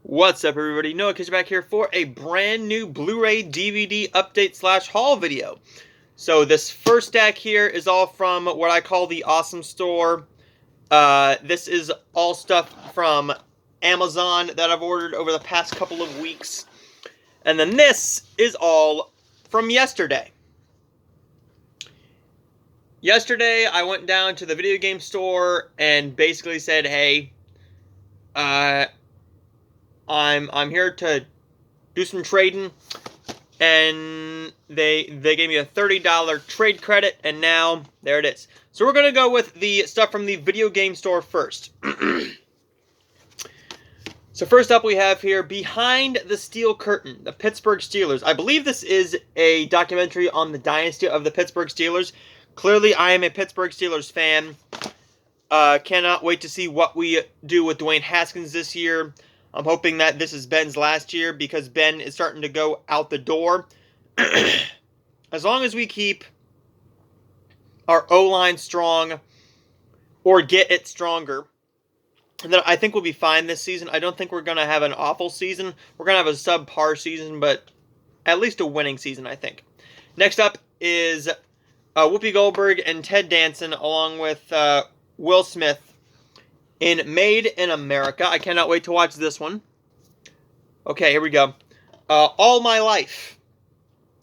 What's up, everybody? Noah Kitchen back here for a brand new Blu-ray DVD update / haul video. So this first stack here is all from what I call the Awesome Store. This is all stuff from Amazon that I've ordered over the past couple of weeks. And then this is all from yesterday. Yesterday, I went down to the video game store and basically said, hey, I'm here to do some trading, and they gave me a $30 trade credit, and now there it is. So we're gonna go with the stuff from the video game store first. So first up, we have here Behind the Steel Curtain, the Pittsburgh Steelers. I believe this is a documentary on the dynasty of the Pittsburgh Steelers. Clearly, I am a Pittsburgh Steelers fan. Cannot wait to see what we do with Dwayne Haskins this year. I'm hoping that this is Ben's last year because Ben is starting to go out the door. As long as we keep our O-line strong or get it stronger, then I think we'll be fine this season. I don't think we're going to have an awful season. We're going to have a subpar season, but at least a winning season, I think. Next up is Whoopi Goldberg and Ted Danson along with Will Smith in Made in America. I cannot wait to watch this one. Okay, here we go. All My Life.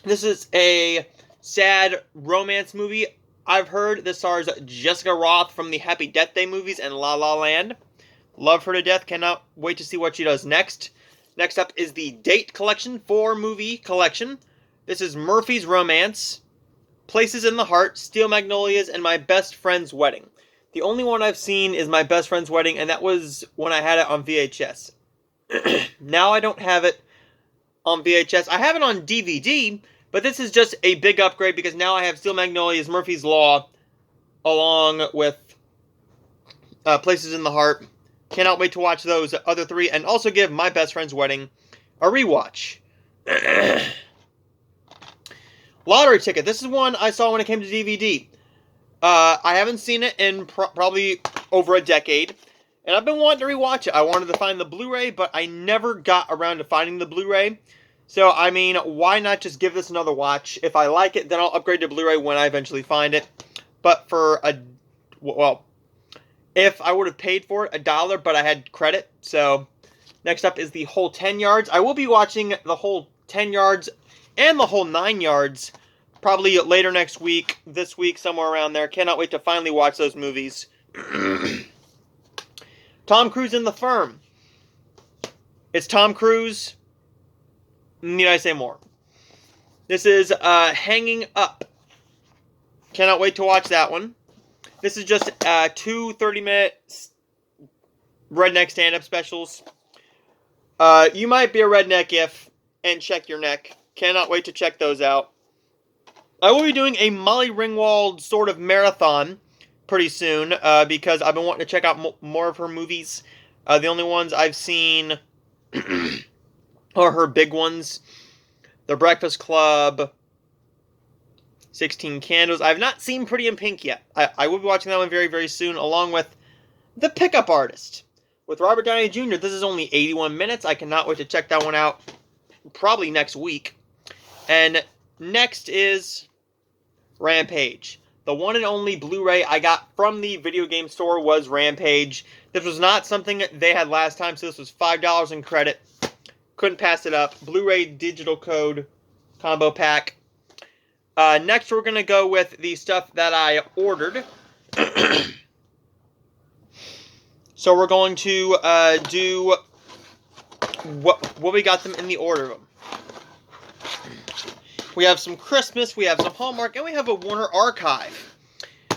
This is a sad romance movie. I've heard this stars Jessica Roth from the Happy Death Day movies and La La Land. Love her to death. Cannot wait to see what she does next. Next up is the Date Collection 4-movie collection. This is Murphy's Romance, Places in the Heart, Steel Magnolias, and My Best Friend's Wedding. The only one I've seen is My Best Friend's Wedding, and that was when I had it on VHS. Now I don't have it on VHS. I have it on DVD, but this is just a big upgrade because now I have Steel Magnolias, Murphy's Law, along with Places in the Heart. Cannot wait to watch those other three, and also give My Best Friend's Wedding a rewatch. Lottery Ticket. This is one I saw when it came to DVD. I haven't seen it in probably over a decade, and I've been wanting to rewatch it. I wanted to find the Blu-ray, but I never got around to finding the Blu-ray. So, I mean, why not just give this another watch? If I like it, then I'll upgrade to Blu-ray when I eventually find it. But for if I would have paid for it, $1, but I had credit. So, next up is the Whole 10 Yards. I will be watching the Whole 10 Yards and the Whole 9 Yards probably later next week, this week, somewhere around there. Cannot wait to finally watch those movies. Tom Cruise in The Firm. It's Tom Cruise. Need I say more? This is Hanging Up. Cannot wait to watch that one. This is just 2 30-minute redneck stand-up specials. You might be a redneck if, and check your neck. Cannot wait to check those out. I will be doing a Molly Ringwald sort of marathon pretty soon because I've been wanting to check out more of her movies. The only ones I've seen are her big ones. The Breakfast Club, 16 Candles. I've not seen Pretty in Pink yet. I will be watching that one very, very soon, along with The Pickup Artist with Robert Downey Jr. This is only 81 minutes. I cannot wait to check that one out probably next week. And next is Rampage. The one and only Blu-ray I got from the video game store was Rampage. This was not something they had last time, so this was $5 in credit. Couldn't pass it up. Blu-ray digital code combo pack. Next, we're going to go with the stuff that I ordered. So we're going to do what we got them in the order of them. We have some Christmas, we have some Hallmark, and we have a Warner Archive.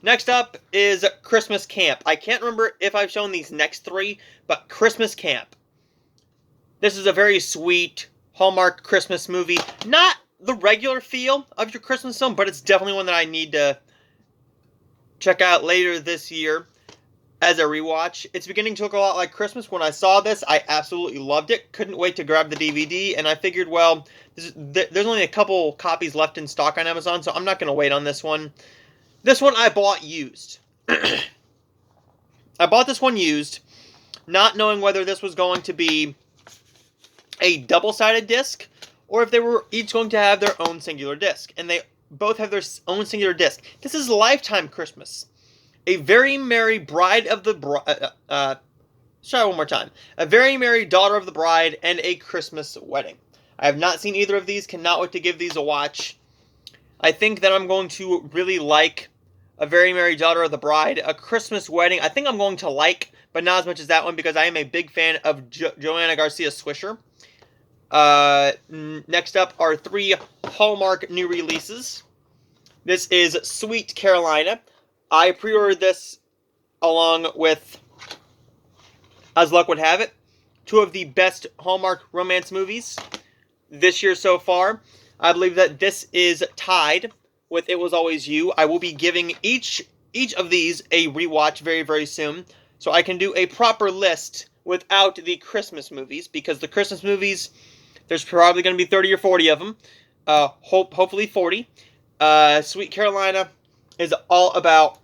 Next up is Christmas Camp. I can't remember if I've shown these next three, but Christmas Camp. This is a very sweet Hallmark Christmas movie. Not the regular feel of your Christmas film, but it's definitely one that I need to check out later this year as a rewatch. It's beginning to look a lot like Christmas. When I saw this, I absolutely loved it. Couldn't wait to grab the DVD, and I figured, well, there's only a couple copies left in stock on Amazon, so I'm not going to wait on this one. This one I bought used. I bought this one used, not knowing whether this was going to be a double-sided disc, or if they were each going to have their own singular disc. And they both have their own singular disc. This is Lifetime Christmas. A Very Merry Bride of the try one more time. A Very Merry Daughter of the Bride and A Christmas Wedding. I have not seen either of these. Cannot wait to give these a watch. I think that I'm going to really like A Very Merry Daughter of the Bride. A Christmas Wedding, I think I'm going to like, but not as much as that one because I am a big fan of Joanna Garcia Swisher. Next up are 3 Hallmark new releases. This is Sweet Carolina. I pre-ordered this along with, as luck would have it, 2 of the best Hallmark romance movies this year so far. I believe that this is tied with It Was Always You. I will be giving each of these a rewatch very, very soon, so I can do a proper list without the Christmas movies, because the Christmas movies, there's probably going to be 30 or 40 of them. Hopefully 40. Sweet Carolina is all about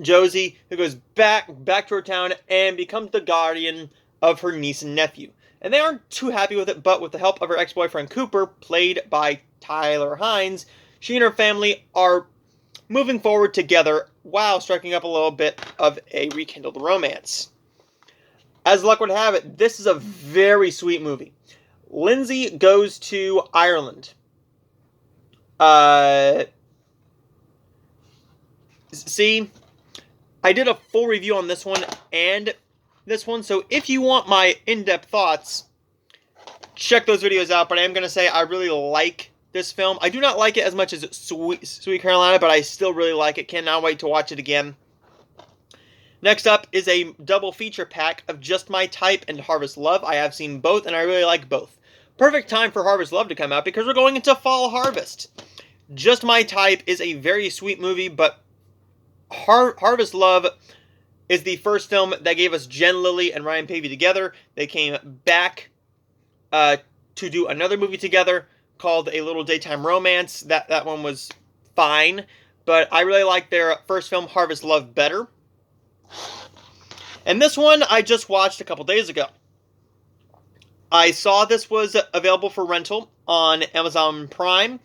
Josie, who goes back to her town and becomes the guardian of her niece and nephew. And they aren't too happy with it, but with the help of her ex-boyfriend Cooper, played by Tyler Hines, she and her family are moving forward together while striking up a little bit of a rekindled romance. As luck would have it, this is a very sweet movie. Lindsay goes to Ireland. See, I did a full review on this one and this one, so if you want my in-depth thoughts, check those videos out. But I am going to say I really like this film. I do not like it as much as Sweet Carolina, but I still really like it. Cannot wait to watch it again. Next up is a double feature pack of Just My Type and Harvest Love. I have seen both, and I really like both. Perfect time for Harvest Love to come out because we're going into fall harvest. Just My Type is a very sweet movie, but Harvest Love is the first film that gave us Jen Lilly and Ryan Pavey together. They came back to do another movie together called A Little Daytime Romance. That one was fine, but I really like their first film, Harvest Love, better. And this one I just watched a couple days ago. I saw this was available for rental on Amazon Prime, and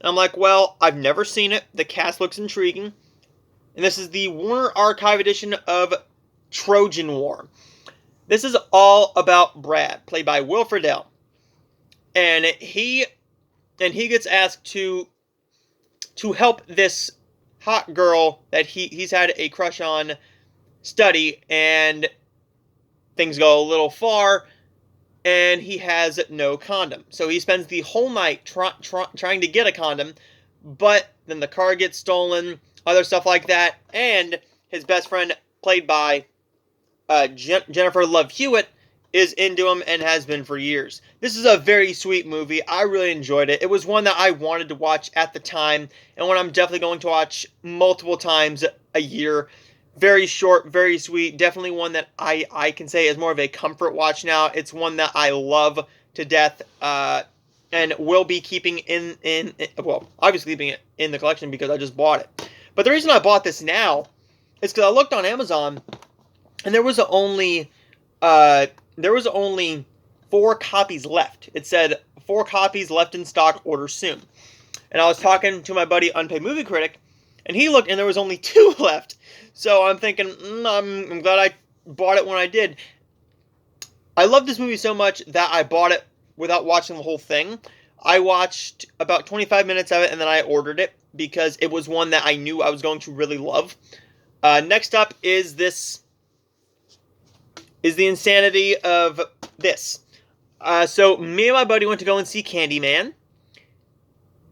I'm like, well, I've never seen it. The cast looks intriguing. And this is the Warner Archive edition of Trojan War. This is all about Brad, played by Will Friedle. And he gets asked to help this hot girl that he's had a crush on study, and things go a little far, and he has no condom. So he spends the whole night trying to get a condom, but then the car gets stolen, other stuff like that, and his best friend, played by Jennifer Love Hewitt, is into him and has been for years. This is a very sweet movie. I really enjoyed it. It was one that I wanted to watch at the time, and one I'm definitely going to watch multiple times a year. Very short, very sweet. Definitely one that I can say is more of a comfort watch now. It's one that I love to death, and will be keeping well, obviously keeping it in the collection because I just bought it. But the reason I bought this now is because I looked on Amazon, and there was only 4 copies left. It said 4 copies left in stock, order soon. And I was talking to my buddy Unpaid Movie Critic, and he looked, and there was only 2 left. So I'm thinking, I'm glad I bought it when I did. I love this movie so much that I bought it without watching the whole thing. I watched about 25 minutes of it, and then I ordered it because it was one that I knew I was going to really love. Next up is the insanity of this. So me and my buddy went to go and see Candyman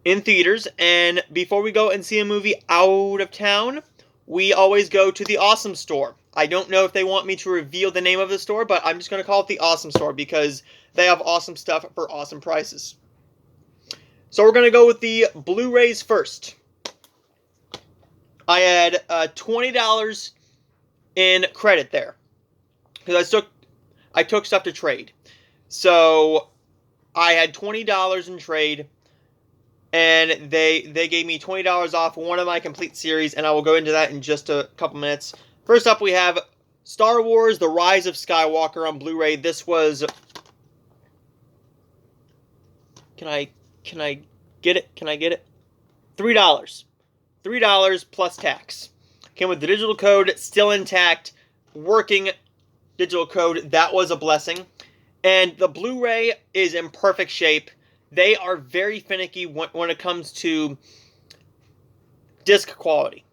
in theaters, and before we go and see a movie out of town, we always go to the Awesome Store. I don't know if they want me to reveal the name of the store, but I'm just going to call it the Awesome Store because they have awesome stuff for awesome prices. So we're going to go with the Blu-rays first. I had $20 in credit there because I took stuff to trade. So I had $20 in trade, and they gave me $20 off one of my complete series, and I will go into that in just a couple minutes. First up, we have Star Wars: The Rise of Skywalker on Blu-ray. This was can I get it? Can I get it? $3. $3 plus tax. Came with the digital code, still intact, working digital code. That was a blessing. And the Blu-ray is in perfect shape. They are very finicky when it comes to disc quality.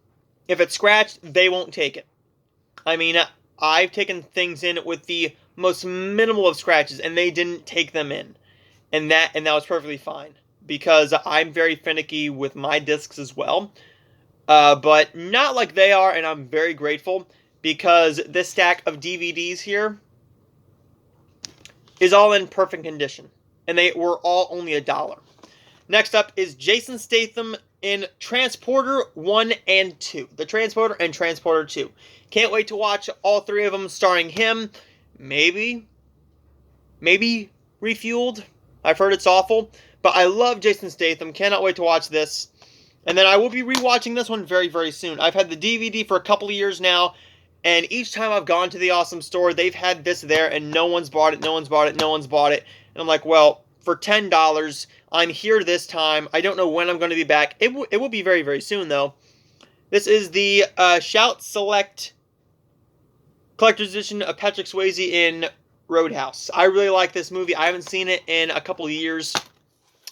If it's scratched, they won't take it. I mean, I've taken things in with the most minimal of scratches, and they didn't take them in. And that was perfectly fine. Because I'm very finicky with my discs as well. But not like they are, and I'm very grateful. Because this stack of DVDs here is all in perfect condition. And they were all only $1. Next up is Jason Statham in Transporter 1 and 2. The Transporter and Transporter 2. Can't wait to watch all three of them starring him. Maybe refueled. I've heard it's awful. But I love Jason Statham. Cannot wait to watch this. And then I will be rewatching this one very, very soon. I've had the DVD for a couple of years now. And each time I've gone to the Awesome Store, they've had this there, and no one's bought it, no one's bought it, no one's bought it. And I'm like, well, for $10, I'm here this time. I don't know when I'm going to be back. It will be very, very soon, though. This is the Shout Select Collector's Edition of Patrick Swayze in Roadhouse. I really like this movie. I haven't seen it in a couple of years,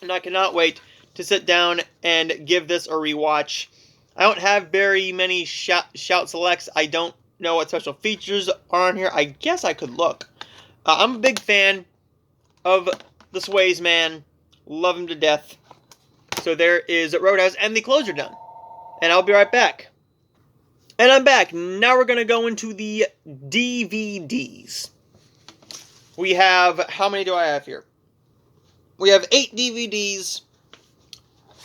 and I cannot wait to sit down and give this a rewatch. I don't have very many Shout Selects. I don't know what special features are on here. I guess I could look. I'm a big fan of the Swayze man. Love him to death. So there is Roadhouse, and the clothes are done. And I'll be right back. And I'm back. Now we're going to go into the DVDs. We have, how many do I have here? We have 8 DVDs,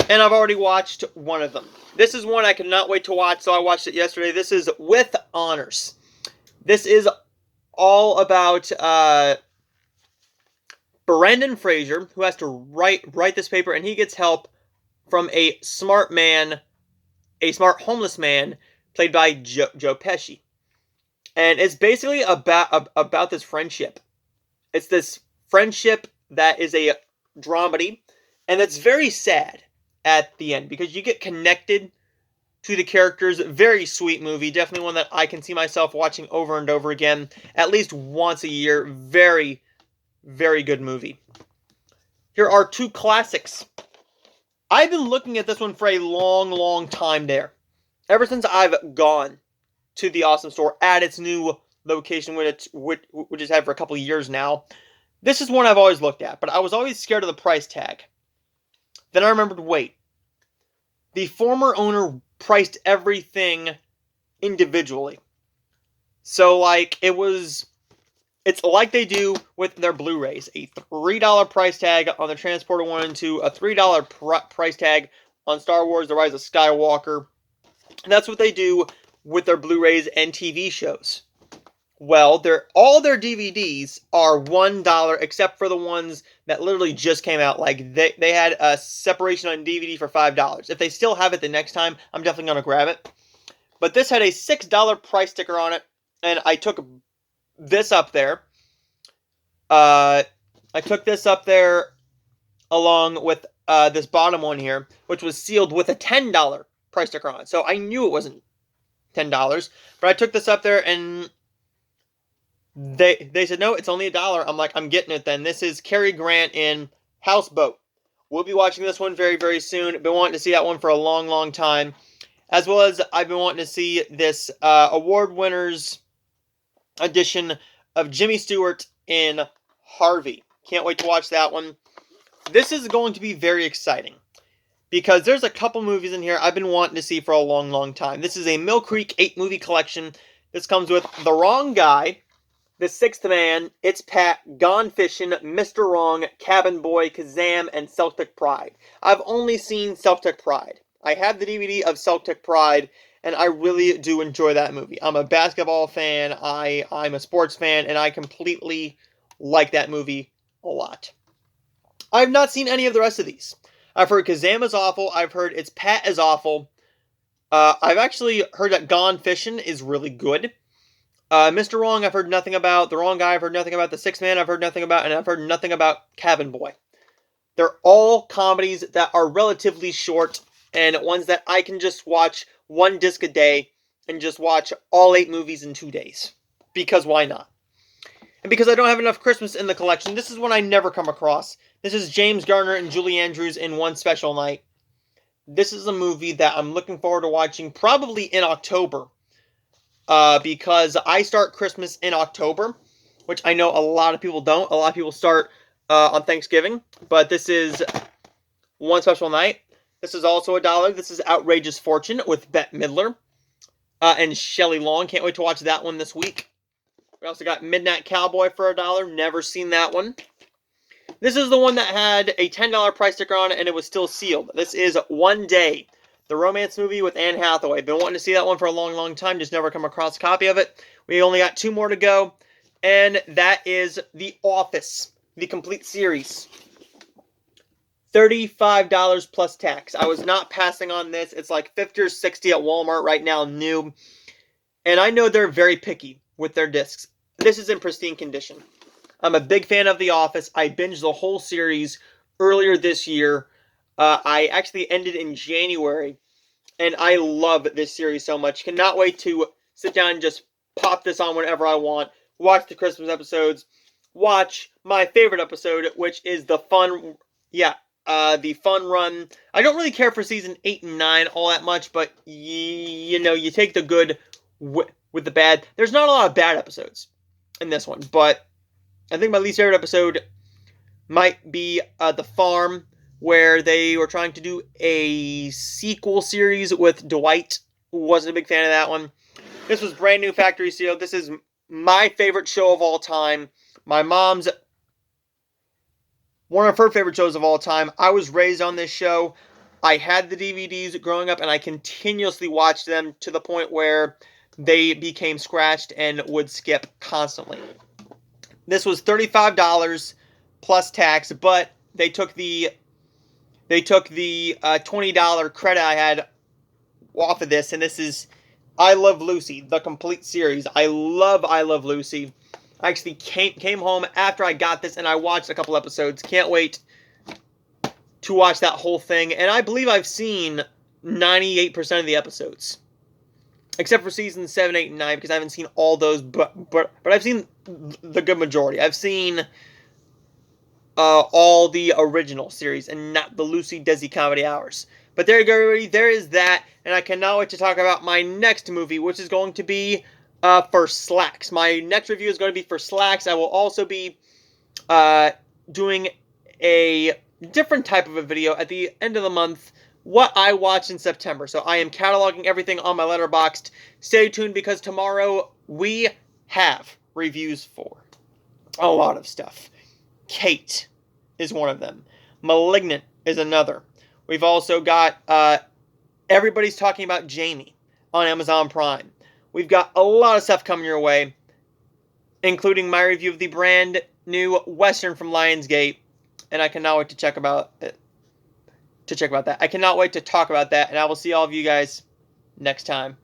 and I've already watched one of them. This is one I cannot wait to watch, so I watched it yesterday. This is With Honors. This is all about Brendan Fraser, who has to write this paper, and he gets help from a smart homeless man, played by Joe Pesci. And it's basically about this friendship. It's this friendship that is a dramedy, and it's very sad at the end, because you get connected to the characters. Very sweet movie. Definitely one that I can see myself watching over and over again, at least once a year. Very, very good movie. Here are 2 classics. I've been looking at this one for a long, long time there. Ever since I've gone to the Awesome Store at its new location, which it's had for a couple of years now. This is one I've always looked at, but I was always scared of the price tag. Then I remembered, wait, the former owner priced everything individually. So, like, it's like they do with their Blu-rays. A $3 price tag on the Transporter 1 and 2, a $3 price tag on Star Wars The Rise of Skywalker. And that's what they do with their Blu-rays and TV shows. Well, all their DVDs are $1, except for the ones that literally just came out. Like, they had a separation on DVD for $5. If they still have it the next time, I'm definitely going to grab it. But this had a $6 price sticker on it, and I took this up there. I took this up there along with this bottom one here, which was sealed with a $10 price sticker on it. So I knew it wasn't $10, but I took this up there, and they said, no, it's only $1. I'm like, I'm getting it then. This is Cary Grant in Houseboat. We'll be watching this one very, very soon. Been wanting to see that one for a long, long time. As well as I've been wanting to see this award winners edition of Jimmy Stewart in Harvey. Can't wait to watch that one. This is going to be very exciting, because there's a couple movies in here I've been wanting to see for a long, long time. This is a Mill Creek 8-movie collection. This comes with The Wrong Guy, The Sixth Man, It's Pat, Gone Fishing, Mr. Wrong, Cabin Boy, Kazam, and Celtic Pride. I've only seen Celtic Pride. I have the DVD of Celtic Pride, and I really do enjoy that movie. I'm a basketball fan, I'm a sports fan, and I completely like that movie a lot. I've not seen any of the rest of these. I've heard Kazam is awful. I've heard It's Pat is awful. I've actually heard that Gone Fishing is really good. Mr. Wrong, I've heard nothing about. The Wrong Guy, I've heard nothing about. The Sixth Man, I've heard nothing about. And I've heard nothing about Cabin Boy. They're all comedies that are relatively short and ones that I can just watch one disc a day and just watch all 8 movies in 2 days. Because why not? And because I don't have enough Christmas in the collection, this is one I never come across. This is James Garner and Julie Andrews in One Special Night. This is a movie that I'm looking forward to watching probably in October. Because I start Christmas in October, which I know a lot of people don't. A lot of people start on Thanksgiving, but this is One Special Night. This is also $1. This is Outrageous Fortune with Bette Midler and Shelley Long. Can't wait to watch that one this week. We also got Midnight Cowboy for $1. Never seen that one. This is the one that had a $10 price sticker on it and it was still sealed. This is One Day, the romance movie with Anne Hathaway. Been wanting to see that one for a long, long time. Just never come across a copy of it. We only got 2 more to go. And that is The Office, the complete series. $35 plus tax. I was not passing on this. It's like $50 or $60 at Walmart right now, new. And I know they're very picky with their discs. This is in pristine condition. I'm a big fan of The Office. I binged the whole series earlier this year. I actually ended in January. And I love this series so much. Cannot wait to sit down and just pop this on whenever I want. Watch the Christmas episodes. Watch my favorite episode, which is the fun run. I don't really care for season 8 and 9 all that much, but you know, you take the good with the bad. There's not a lot of bad episodes in this one, but I think my least favorite episode might be The Farm, where they were trying to do a sequel series with Dwight. Wasn't a big fan of that one. This was brand new factory sealed. This is my favorite show of all time. My mom's one of her favorite shows of all time. I was raised on this show. I had the DVDs growing up, and I continuously watched them to the point where they became scratched and would skip constantly. This was $35 plus tax, but they took the $20 credit I had off of this, and this is I Love Lucy, the complete series. I love Lucy. I actually came home after I got this, and I watched a couple episodes. Can't wait to watch that whole thing. And I believe I've seen 98% of the episodes, except for seasons 7, 8, and 9, because I haven't seen all those. But I've seen the good majority. I've seen all the original series, and not the Lucy Desi Comedy Hours. But there you go, everybody. There is that, and I cannot wait to talk about my next movie, which is going to be for Slacks. My next review is going to be for Slacks. I will also be doing a different type of a video at the end of the month, what I watched in September. So I am cataloging everything on my Letterboxd. Stay tuned, because tomorrow we have reviews for a lot of stuff. Kate is one of them. Malignant is another. We've also got everybody's talking about Jamie on Amazon Prime. We've got a lot of stuff coming your way, including my review of the brand new Western from Lionsgate, and I cannot wait to check about that. I cannot wait to talk about that, and I will see all of you guys next time.